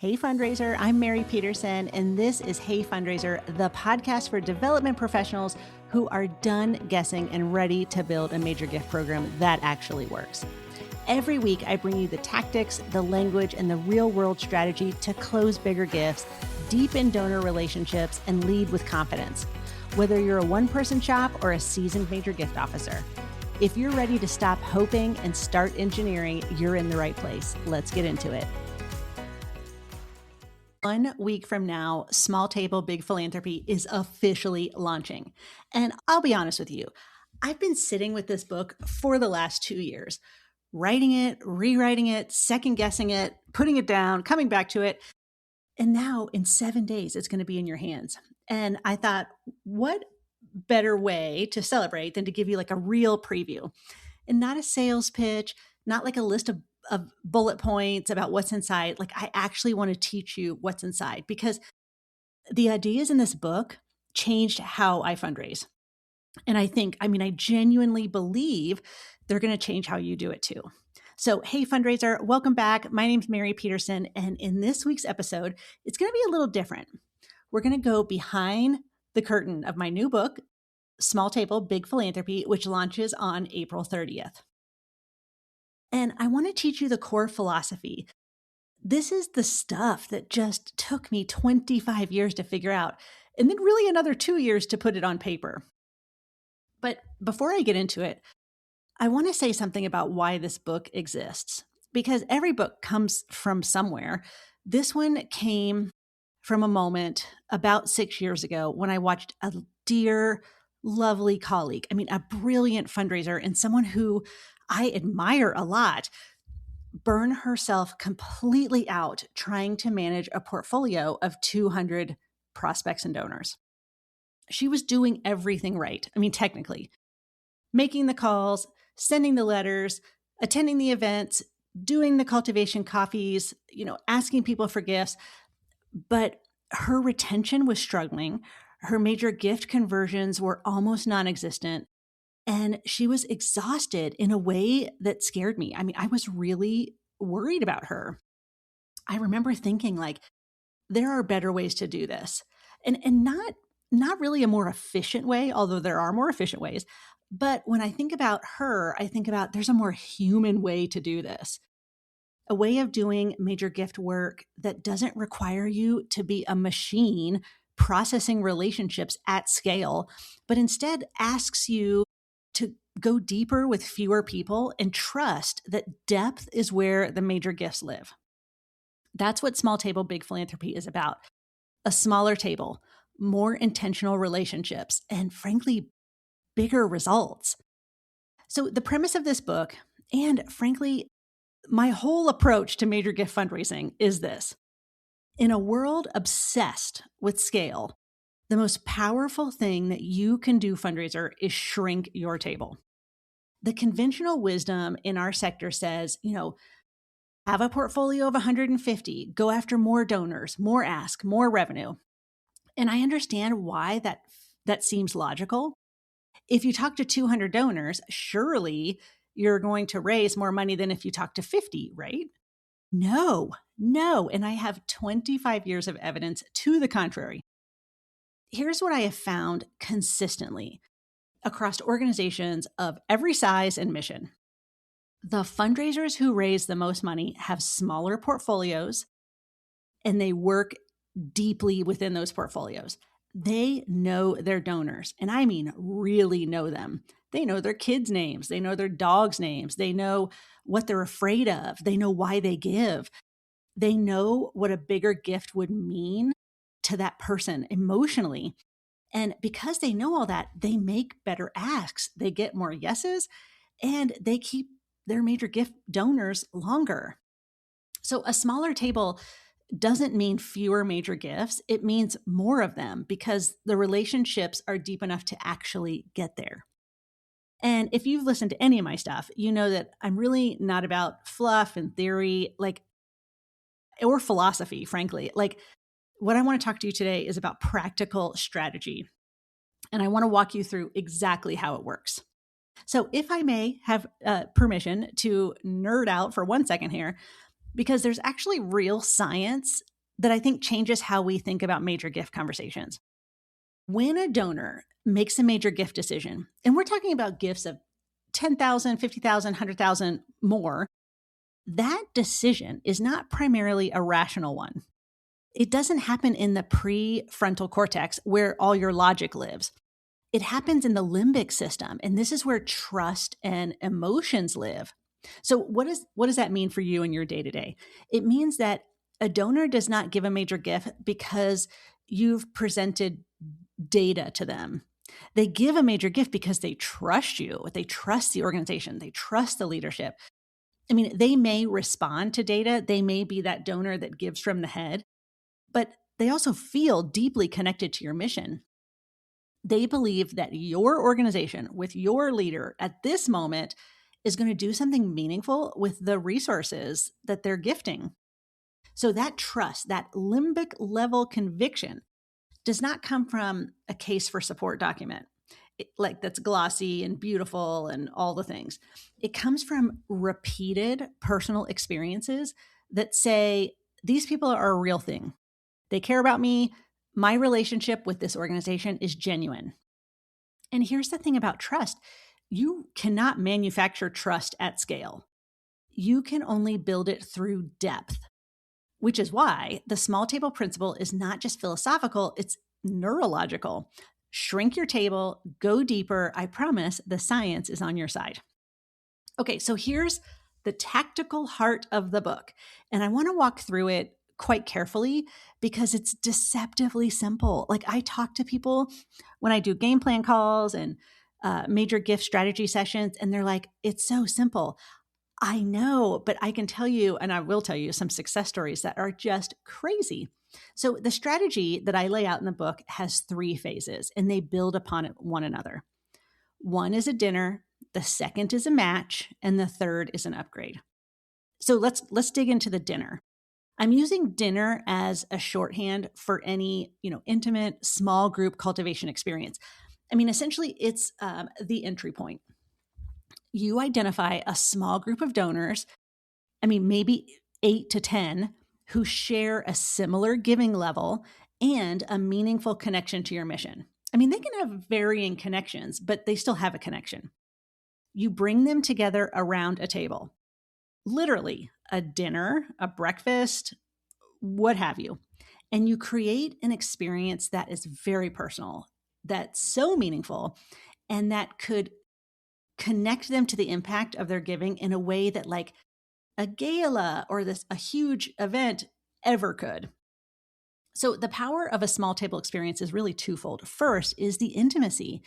Hey Fundraiser, I'm Mary Petersen, and this is Hey Fundraiser, the podcast for development professionals who are done guessing and ready to build a major gift program that actually works. Every week, I bring you the tactics, the language, and the real-world strategy to close bigger gifts, deepen donor relationships, and lead with confidence. Whether you're a one-person shop or a seasoned major gift officer, if you're ready to stop hoping and start engineering, you're in the right place. Let's get into it. 1 week from now, Small Table, Big Philanthropy is officially launching. And I'll be honest with you, I've been sitting with this book for the last 2 years, writing it, rewriting it, second guessing it, putting it down, coming back to it. And now in 7 days, it's going to be in your hands. And I thought, what better way to celebrate than to give you like a real preview and not a sales pitch, not like a list of bullet points about what's inside. Like I actually want to teach you what's inside because the ideas in this book changed how I fundraise. And I genuinely believe they're going to change how you do it too. So, hey fundraiser, welcome back. My name's Mary Petersen. And in this week's episode, it's going to be a little different. We're going to go behind the curtain of my new book, Small Table, Big Philanthropy, which launches on April 30th. And I want to teach you the core philosophy. This is the stuff that just took me 25 years to figure out, and then really another 2 years to put it on paper. But before I get into it, I want to say something about why this book exists, because every book comes from somewhere. This one came from a moment about 6 years ago when I watched a dear, lovely colleague, a brilliant fundraiser and someone who I admire a lot, burn herself completely out trying to manage a portfolio of 200 prospects and donors. She was doing everything right. Technically, making the calls, sending the letters, attending the events, doing the cultivation coffees, asking people for gifts. But her retention was struggling. Her major gift conversions were almost non-existent. And she was exhausted in a way that scared me. I was really worried about her. I remember thinking there are better ways to do this. And not really a more efficient way, although there are more efficient ways. But when I think about her, I think about there's a more human way to do this. A way of doing major gift work that doesn't require you to be a machine processing relationships at scale, but instead asks you to go deeper with fewer people and trust that depth is where the major gifts live. That's what Small Table, Big Philanthropy is about. A smaller table, more intentional relationships, and frankly, bigger results. So the premise of this book, and frankly, my whole approach to major gift fundraising is this. In a world obsessed with scale, the most powerful thing that you can do, fundraiser, is shrink your table. The conventional wisdom in our sector says, have a portfolio of 150, go after more donors, more ask, more revenue. And I understand why that seems logical. If you talk to 200 donors, surely you're going to raise more money than if you talk to 50, right? No. And I have 25 years of evidence to the contrary. Here's what I have found consistently across organizations of every size and mission. The fundraisers who raise the most money have smaller portfolios, and they work deeply within those portfolios. They know their donors, and I mean really know them. They know their kids' names. They know their dogs' names. They know what they're afraid of. They know why they give. They know what a bigger gift would mean to that person emotionally. And because they know all that, they make better asks. They get more yeses, and they keep their major gift donors longer. So a smaller table doesn't mean fewer major gifts. It means more of them because the relationships are deep enough to actually get there. And if you've listened to any of my stuff, you know that I'm really not about fluff and theory, or philosophy, frankly. What I want to talk to you today is about practical strategy. And I want to walk you through exactly how it works. So if I may have permission to nerd out for 1 second here, because there's actually real science that I think changes how we think about major gift conversations. When a donor makes a major gift decision, and we're talking about gifts of 10,000, 50,000, 100,000 more, that decision is not primarily a rational one. It doesn't happen in the prefrontal cortex where all your logic lives. It happens in the limbic system, and this is where trust and emotions live. So what does that mean for you in your day-to-day? It means that a donor does not give a major gift because you've presented data to them. They give a major gift because they trust you, they trust the organization, they trust the leadership. I mean, they may respond to data, they may be that donor that gives from the head, but they also feel deeply connected to your mission. They believe that your organization with your leader at this moment is going to do something meaningful with the resources that they're gifting. So that trust, that limbic level conviction does not come from a case for support document, like that's glossy and beautiful and all the things. It comes from repeated personal experiences that say, these people are a real thing. They care about me. My relationship with this organization is genuine. And here's the thing about trust: you cannot manufacture trust at scale. You can only build it through depth, which is why the small table principle is not just philosophical, it's neurological. Shrink your table, go deeper. I promise the science is on your side. Okay, so here's the tactical heart of the book. And I want to walk through it quite carefully because it's deceptively simple. Like, I talk to people when I do game plan calls and major gift strategy sessions, and they're like, it's so simple. I know, but I can tell you, and I will tell you, some success stories that are just crazy. So the strategy that I lay out in the book has 3 phases, and they build upon one another. One is a dinner, the second is a match, and the third is an upgrade. So let's dig into the dinner. I'm using dinner as a shorthand for any, intimate small group cultivation experience. I mean, essentially, it's the entry point. You identify a small group of donors, I mean, maybe 8 to 10, who share a similar giving level and a meaningful connection to your mission. I mean, they can have varying connections, but they still have a connection. You bring them together around a table, literally a dinner, a breakfast, what have you. And you create an experience that is very personal, that's so meaningful, and that could connect them to the impact of their giving in a way that, like, a gala or a huge event ever could. So the power of a small table experience is really twofold. First is the intimacy.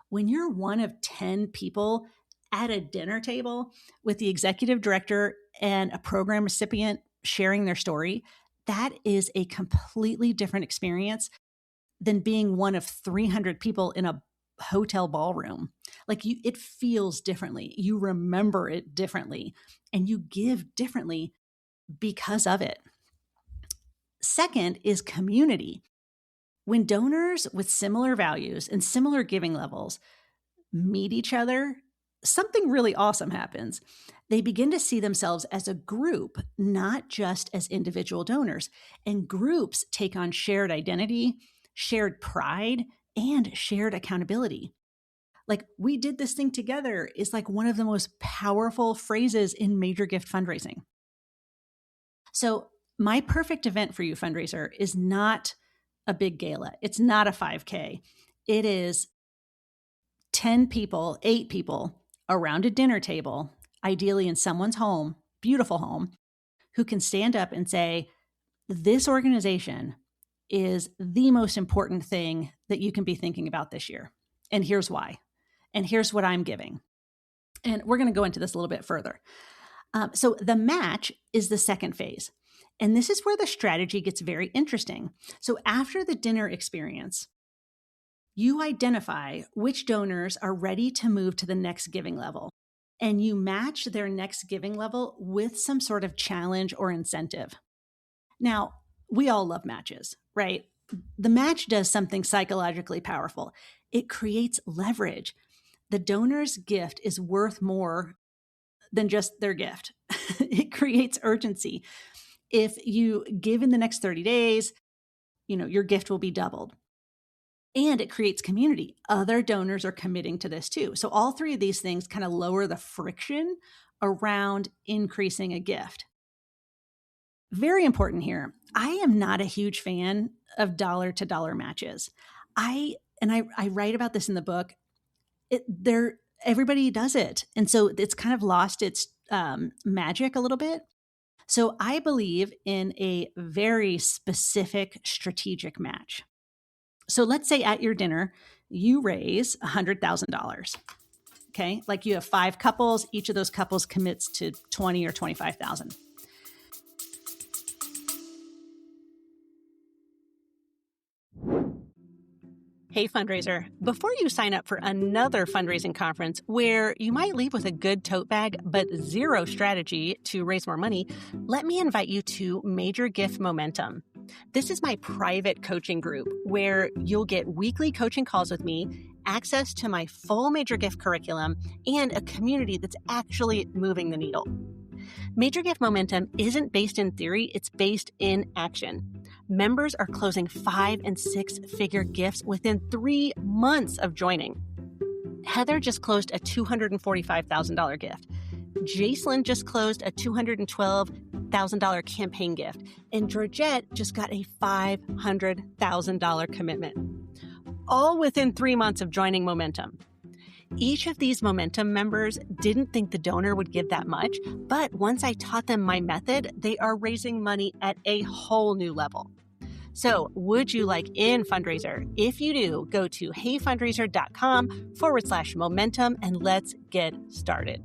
When you're one of 10 people at a dinner table with the executive director and a program recipient sharing their story, that is a completely different experience than being one of 300 people in a hotel ballroom. Like, it feels differently. You remember it differently, and you give differently because of it. Second is community. When donors with similar values and similar giving levels meet each other, something really awesome happens. They begin to see themselves as a group, not just as individual donors. And groups take on shared identity, shared pride, and shared accountability. Like, we did this thing together is like one of the most powerful phrases in major gift fundraising. So my perfect event for you, fundraiser, is not a big gala. It's not a 5K. It is 10 people, 8 people around a dinner table, ideally in someone's home, beautiful home, who can stand up and say, this organization is the most important thing that you can be thinking about this year. And here's why. And here's what I'm giving. And we're going to go into this a little bit further. So the match is the second phase. And this is where the strategy gets very interesting. So after the dinner experience, you identify which donors are ready to move to the next giving level, and you match their next giving level with some sort of challenge or incentive. Now, we all love matches, right? The match does something psychologically powerful. It creates leverage. The donor's gift is worth more than just their gift. It creates urgency. If you give in the next 30 days, your gift will be doubled. And it creates community. Other donors are committing to this too. So all three of these things kind of lower the friction around increasing a gift. Very important here. I am not a huge fan of dollar to dollar matches. I write about this in the book. Everybody does it. And so it's kind of lost its magic a little bit. So I believe in a very specific strategic match. So let's say at your dinner, you raise $100,000. Okay. Like you have 5 couples, each of those couples commits to 20 or 25,000. Hey, fundraiser, before you sign up for another fundraising conference where you might leave with a good tote bag but zero strategy to raise more money, let me invite you to Major Gift Momentum. This is my private coaching group where you'll get weekly coaching calls with me, access to my full Major Gift curriculum, and a community that's actually moving the needle. Major Gift Momentum isn't based in theory, it's based in action. Members are closing 5- and 6-figure gifts within 3 months of joining. Heather just closed a $245,000 gift. Jacelyn just closed a $212,000 campaign gift. And Georgette just got a $500,000 commitment. All within 3 months of joining Momentum. Each of these Momentum members didn't think the donor would give that much, but once I taught them my method, they are raising money at a whole new level. So would you like in, fundraiser? If you do, go to heyfundraiser.com/momentum and let's get started.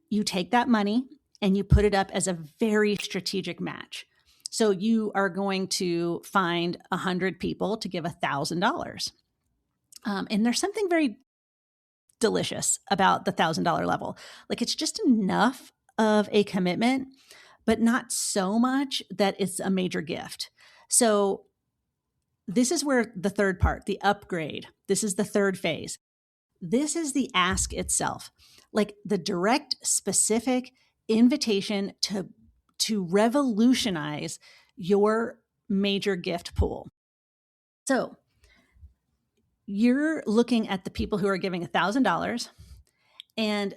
You take that money and you put it up as a very strategic match. So you are going to find 100 people to give $1,000. And there's something very delicious about the $1,000 level. Like it's just enough of a commitment, but not so much that it's a major gift. So this is where the third part, the upgrade, this is the third phase. This is the ask itself, like the direct, specific invitation to revolutionize your major gift pool. So you're looking at the people who are giving $1,000, and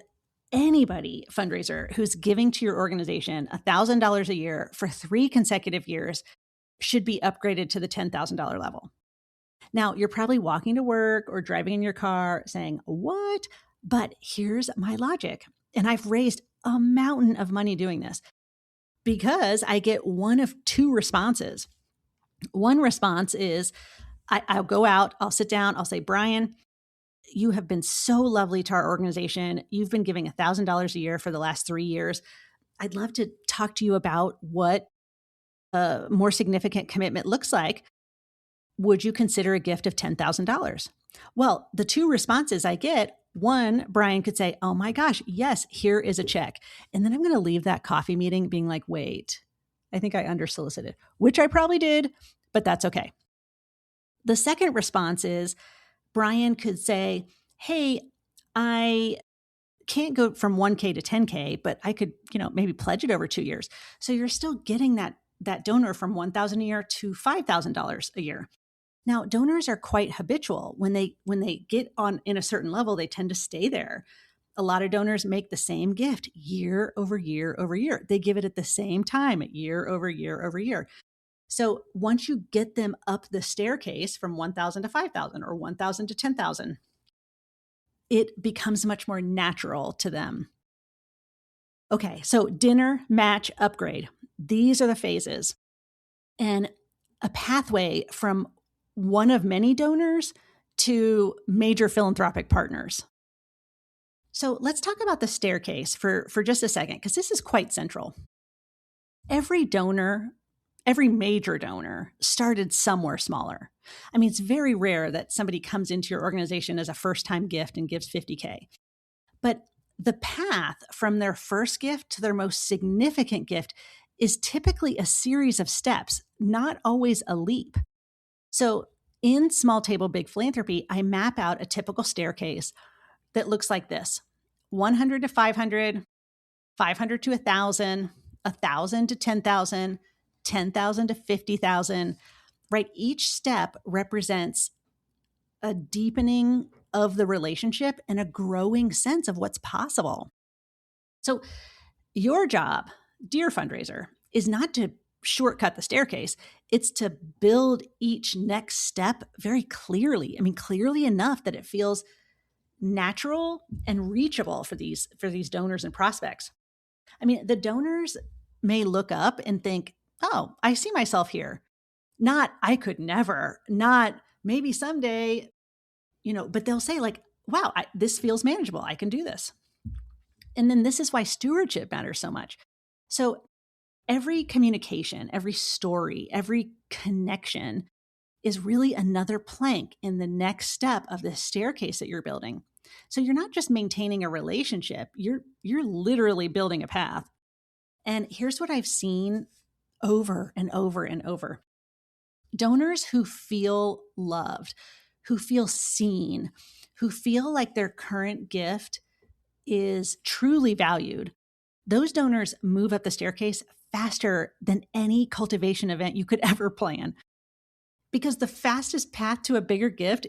anybody fundraiser who's giving to your organization $1,000 a year for 3 consecutive years should be upgraded to the $10,000 level. Now, you're probably walking to work or driving in your car saying, what? But here's my logic. And I've raised a mountain of money doing this because I get one of 2 responses. One response is I'll go out, I'll sit down, I'll say, Brian, you have been so lovely to our organization. You've been giving $1,000 a year for the last 3 years. I'd love to talk to you about what a more significant commitment looks like. Would you consider a gift of $10,000? Well, the 2 responses I get, one, Brian could say, oh my gosh, yes, here is a check. And then I'm going to leave that coffee meeting being like, wait, I think I undersolicited, which I probably did, but that's okay. The second response is Brian could say, hey, I can't go from 1K to 10K, but I could, maybe pledge it over 2 years. So you're still getting that donor from $1,000 a year to $5,000 a year. Now, donors are quite habitual. When they get on in a certain level, they tend to stay there. A lot of donors make the same gift year over year over year. They give it at the same time, year over year over year. So once you get them up the staircase from 1,000 to 5,000 or 1,000 to 10,000, it becomes much more natural to them. Okay, so dinner, match, upgrade. These are the phases. And a pathway from one of many donors to major philanthropic partners. So let's talk about the staircase for just a second, because this is quite central. Every major donor started somewhere smaller. I mean, it's very rare that somebody comes into your organization as a first-time gift and gives $50K. But the path from their first gift to their most significant gift is typically a series of steps, not always a leap. So In Small Table, Big Philanthropy, I map out a typical staircase that looks like this: 100 to 500, 500 to 1,000, 1,000 to 10,000, 10,000 to 50,000, right? Each step represents a deepening of the relationship and a growing sense of what's possible. So, your job, dear fundraiser, is not to shortcut the staircase. It's to build each next step very clearly. I mean, clearly enough that it feels natural and reachable for these donors and prospects. I mean, the donors may look up and think, "Oh, I see myself here." Not "I could never," not "maybe someday," but they'll say like, "Wow, this feels manageable. I can do this." And then this is why stewardship matters so much. So every communication, every story, every connection is really another plank in the next step of the staircase that you're building. So you're not just maintaining a relationship, you're literally building a path. And here's what I've seen over and over and over. Donors who feel loved, who feel seen, who feel like their current gift is truly valued, those donors move up the staircase faster than any cultivation event you could ever plan. Because the fastest path to a bigger gift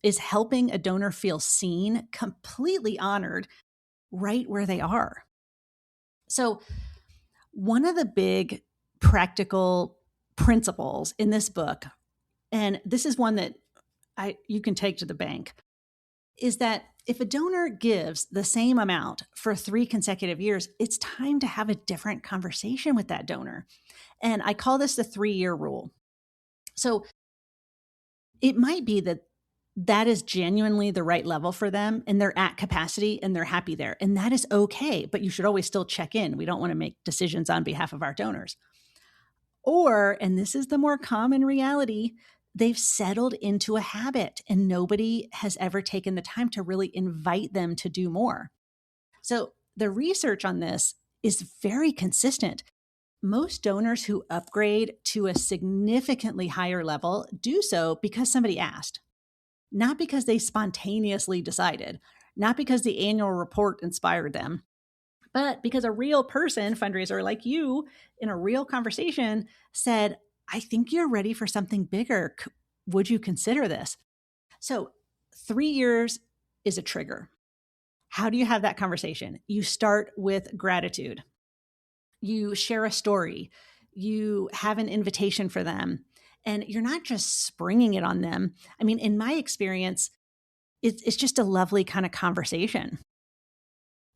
is helping a donor feel seen, completely honored right where they are. So, one of the big practical principles in this book, and this is one that you can take to the bank, is that if a donor gives the same amount for 3 consecutive years, it's time to have a different conversation with that donor. And I call this the 3-year rule. So it might be that is genuinely the right level for them and they're at capacity and they're happy there. And that is okay, but you should always still check in. We don't want to make decisions on behalf of our donors. Or, and this is the more common reality, they've settled into a habit and nobody has ever taken the time to really invite them to do more. So the research on this is very consistent. Most donors who upgrade to a significantly higher level do so because somebody asked, not because they spontaneously decided, not because the annual report inspired them, but because a real person, fundraiser like you, in a real conversation said, "I think you're ready for something bigger. Would you consider this?" So 3 years is a trigger. How do you have that conversation? You start with gratitude. You share a story. You have an invitation for them. And you're not just springing it on them. I mean, in my experience, it's just a lovely kind of conversation.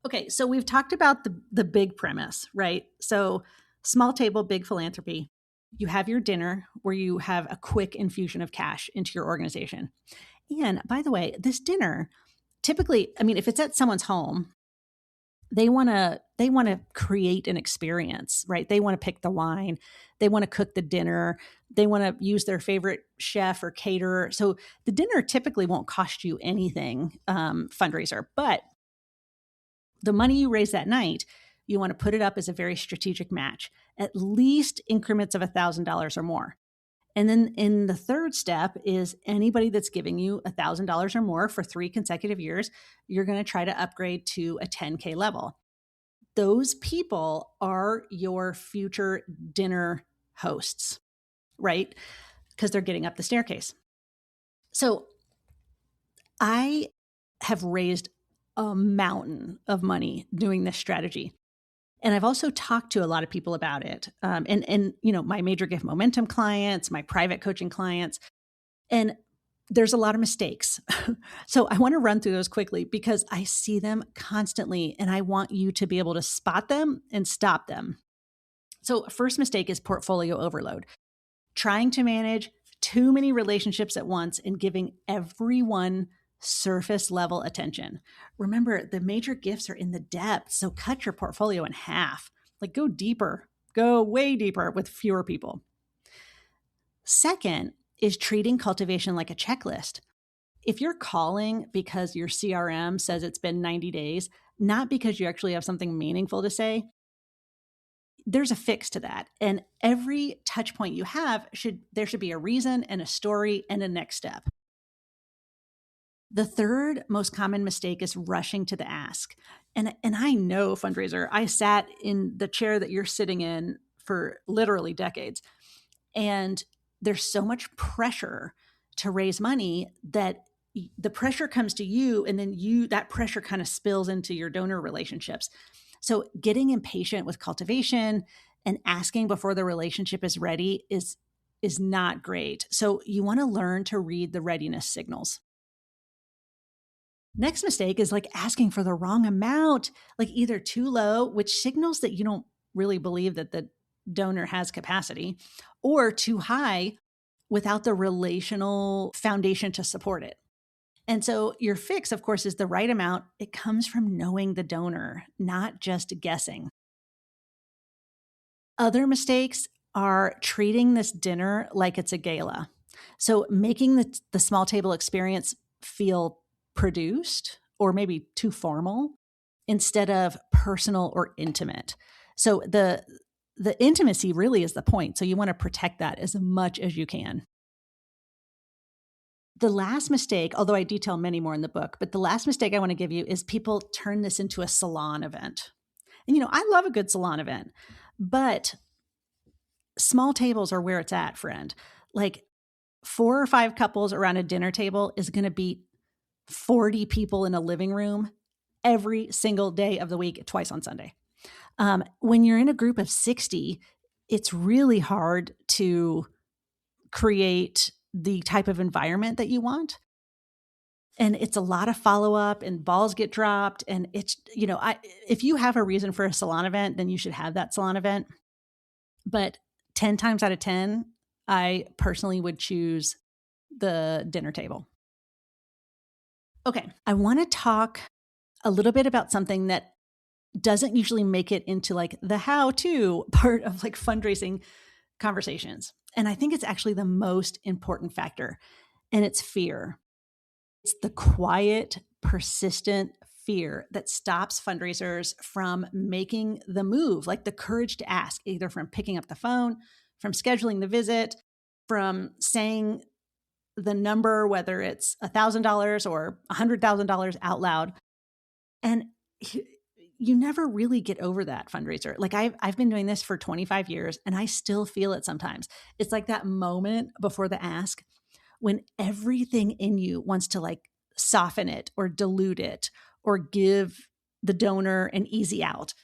Okay, so we've talked about the big premise, right? So small table, big philanthropy. You have your dinner where you have a quick infusion of cash into your organization. And by the way, this dinner, typically, I mean, if it's at someone's home, they want to create an experience, right? They want to pick the wine, they want to cook the dinner, they want to use their favorite chef or caterer. So the dinner typically won't cost you anything, fundraiser, but the money you raise that night, you want to put it up as a very strategic match, at least increments of $1,000 or more. And then in the third step is anybody that's giving you $1,000 or more for 3 consecutive years, you're going to try to upgrade to a 10K level. Those people are your future dinner hosts, right? Because they're getting up the staircase. So I have raised a mountain of money doing this strategy. And I've also talked to a lot of people about it. And my major gift momentum clients, my private coaching clients, and there's a lot of mistakes. So I want to run through those quickly because I see them constantly and I want you to be able to spot them and stop them. So first mistake is portfolio overload. Trying to manage too many relationships at once and giving everyone surface level attention. Remember, the major gifts are in the depth, so cut your portfolio in half. Like go deeper, go way deeper with fewer people. Second is treating cultivation like a checklist. If you're calling because your CRM says it's been 90 days, not because you actually have something meaningful to say, there's a fix to that. And every touch point you have there should be a reason and a story and a next step. The third most common mistake is rushing to the ask. And I know, fundraiser, I sat in the chair that you're sitting in for literally decades. And there's so much pressure to raise money that the pressure comes to you, and then that pressure kind of spills into your donor relationships. So getting impatient with cultivation and asking before the relationship is ready is not great. So you want to learn to read the readiness signals. Next mistake is like asking for the wrong amount, like either too low, which signals that you don't really believe that the donor has capacity, or too high without the relational foundation to support it. And so your fix, of course, is the right amount. It comes from knowing the donor, not just guessing. Other mistakes are treating this dinner like it's a gala. So making the small table experience feel produced or maybe too formal instead of personal or intimate. So the intimacy really is the point. So you want to protect that as much as you can. The last mistake, although I detail many more in the book, but the last mistake I want to give you is people turn this into a salon event. And I love a good salon event, but small tables are where it's at, friend. Like 4 or 5 couples around a dinner table is going to beat 40 people in a living room every single day of the week, twice on Sunday. When you're in a group of 60, it's really hard to create the type of environment that you want. And it's a lot of follow up and balls get dropped. And it's, if you have a reason for a salon event, then you should have that salon event. But 10 times out of 10, I personally would choose the dinner table. Okay, I want to talk a little bit about something that doesn't usually make it into like the how to part of like fundraising conversations. And I think it's actually the most important factor, and it's fear. It's the quiet, persistent fear that stops fundraisers from making the move, like the courage to ask, either from picking up the phone, from scheduling the visit, from saying the number, whether it's $1,000 or $100,000 out loud. And you never really get over that, fundraiser. Like I've been doing this for 25 years and I still feel it sometimes. It's like that moment before the ask when everything in you wants to like soften it or dilute it or give the donor an easy out.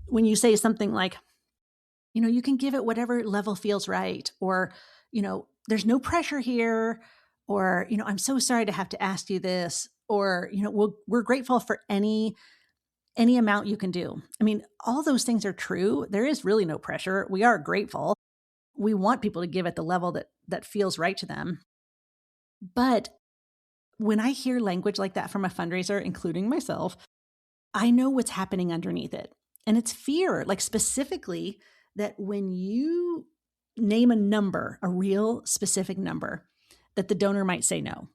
When you say something like, you can give it whatever level feels right, or, there's no pressure here, or, I'm so sorry to have to ask you this, or, we're grateful for any amount you can do. I mean, all those things are true. There is really no pressure. We are grateful. We want people to give at the level that feels right to them. But when I hear language like that from a fundraiser, including myself, I know what's happening underneath it. And it's fear, like specifically that when you name a number, a real specific number, that the donor might say no.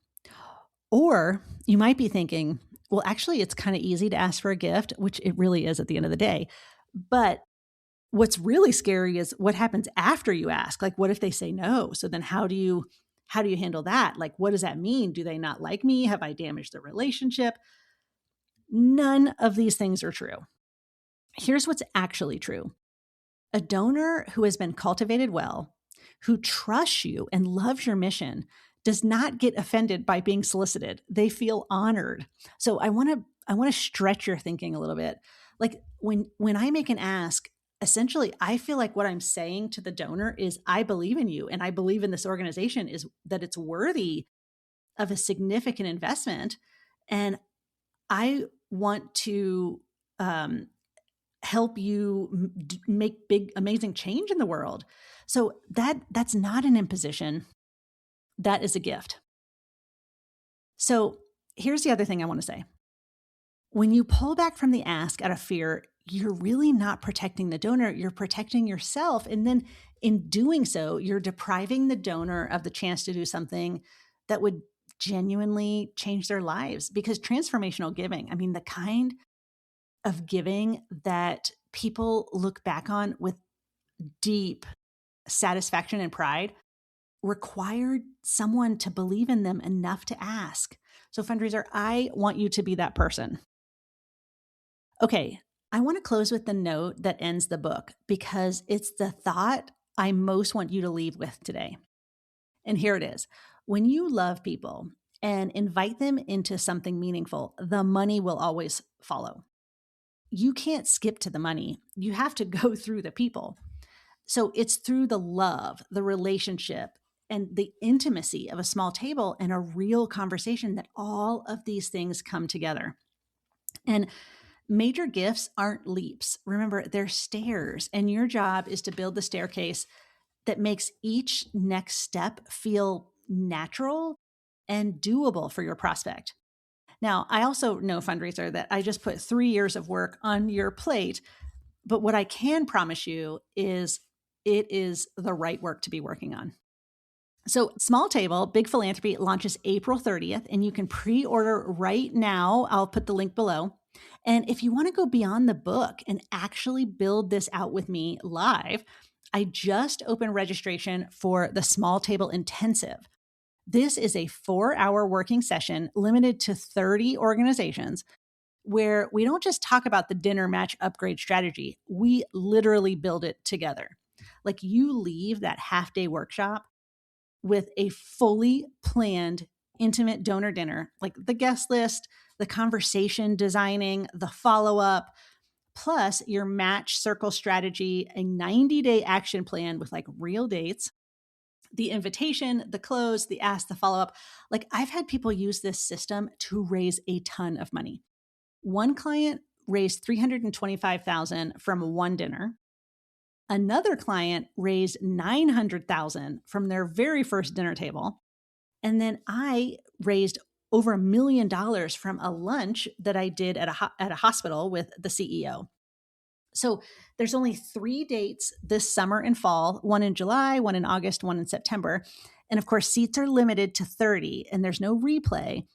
Or you might be thinking, well, actually, it's kind of easy to ask for a gift, which it really is at the end of the day. But what's really scary is what happens after you ask. Like, what if they say no? So then how do you handle that? Like, what does that mean? Do they not like me? Have I damaged the relationship? None of these things are true. Here's what's actually true. A donor who has been cultivated well, who trusts you and loves your mission, does not get offended by being solicited. They feel honored. So I want to stretch your thinking a little bit. Like when I make an ask, essentially I feel like what I'm saying to the donor is I believe in you and I believe in this organization, is that it's worthy of a significant investment, and I want to help you make big, amazing change in the world. So that's not an imposition. That is a gift. So here's the other thing I want to say. When you pull back from the ask out of fear, you're really not protecting the donor, you're protecting yourself. And then in doing so, you're depriving the donor of the chance to do something that would genuinely change their lives. Because transformational giving, I mean, the kind of giving that people look back on with deep satisfaction and pride required someone to believe in them enough to ask. So, fundraiser, I want you to be that person. Okay, I want to close with the note that ends the book because it's the thought I most want you to leave with today. And here it is. When you love people and invite them into something meaningful, the money will always follow. You can't skip to the money. You have to go through the people. So it's through the love, the relationship, and the intimacy of a small table and a real conversation that all of these things come together. And major gifts aren't leaps. Remember, they're stairs, and your job is to build the staircase that makes each next step feel natural and doable for your prospect. Now, I also know, fundraiser, that I just put 3 years of work on your plate, but what I can promise you is it is the right work to be working on. So, Small Table, Big Philanthropy launches April 30th, and you can pre-order right now. I'll put the link below. And if you want to go beyond the book and actually build this out with me live, I just opened registration for the Small Table Intensive. This is a 4-hour working session limited to 30 organizations where we don't just talk about the dinner match upgrade strategy. We literally build it together. Like, you leave that half-day workshop with a fully planned, intimate donor dinner, like the guest list, the conversation designing, the follow-up, plus your match circle strategy, a 90-day action plan with like real dates, the invitation, the close, the ask, the follow-up. Like, I've had people use this system to raise a ton of money. One client raised $325,000 from one dinner. Another client raised $900,000 from their very first dinner table. And then I raised over $1 million from a lunch that I did at a hospital with the CEO. So there's only 3 dates this summer and fall, one in July, one in August, one in September. And of course, seats are limited to 30 and there's no replay.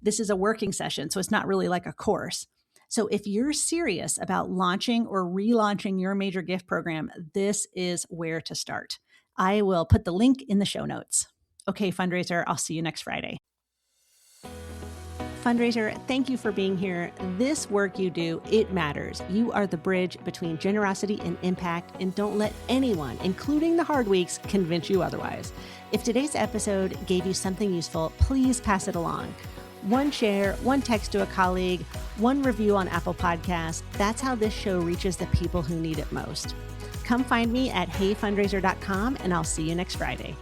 This is a working session, so it's not really like a course. So if you're serious about launching or relaunching your major gift program, this is where to start. I will put the link in the show notes. Okay, fundraiser, I'll see you next Friday. Fundraiser, thank you for being here. This work you do, it matters. You are the bridge between generosity and impact, and don't let anyone, including the hard weeks, convince you otherwise. If today's episode gave you something useful, please pass it along. One share, one text to a colleague, one review on Apple Podcasts. That's how this show reaches the people who need it most. Come find me at heyfundraiser.com, and I'll see you next Friday.